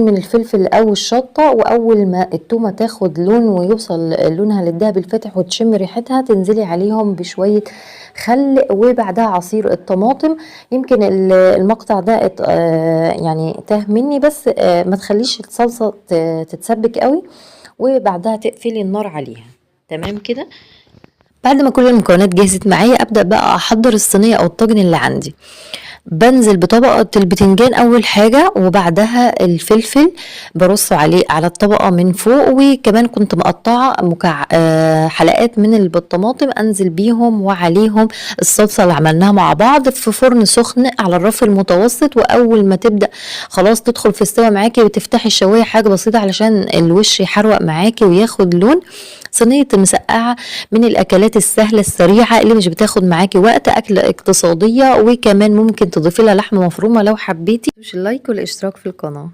من الفلفل او الشطه، واول ما التومه تاخد لون ويوصل لونها للدهب الفاتح وتشم ريحتها تنزلي عليهم بشويه خل، وبعدها عصير الطماطم. يمكن المقطع ده يعني تاه مني، بس ما تخليش الصلصه تتسبك قوي، وبعدها تقفلي النار عليها. تمام كده. بعد ما كل المكونات جهزت معايا ابدا بقى احضر الصينيه او الطاجن اللي عندي. بنزل بطبقة البتنجان أول حاجة، وبعدها الفلفل برصه عليه على الطبقة من فوق، وكمان كنت مقطعة حلقات من الطماطم أنزل بيهم وعليهم الصلصة اللي عملناها مع بعض في فرن سخن على الرف المتوسط. وأول ما تبدأ خلاص تدخل في السوا معاكي وتفتحي الشواية حاجة بسيطة علشان الوش يحروق معاكي وياخد لون. صينية مسقعة من الأكلات السهلة السريعة اللي مش بتاخد معاكي وقت، أكلة اقتصادية، وكمان ممكن تضيفي لها لحمة مفرومة لو حبيتي. مش اللايك والاشتراك في القناة.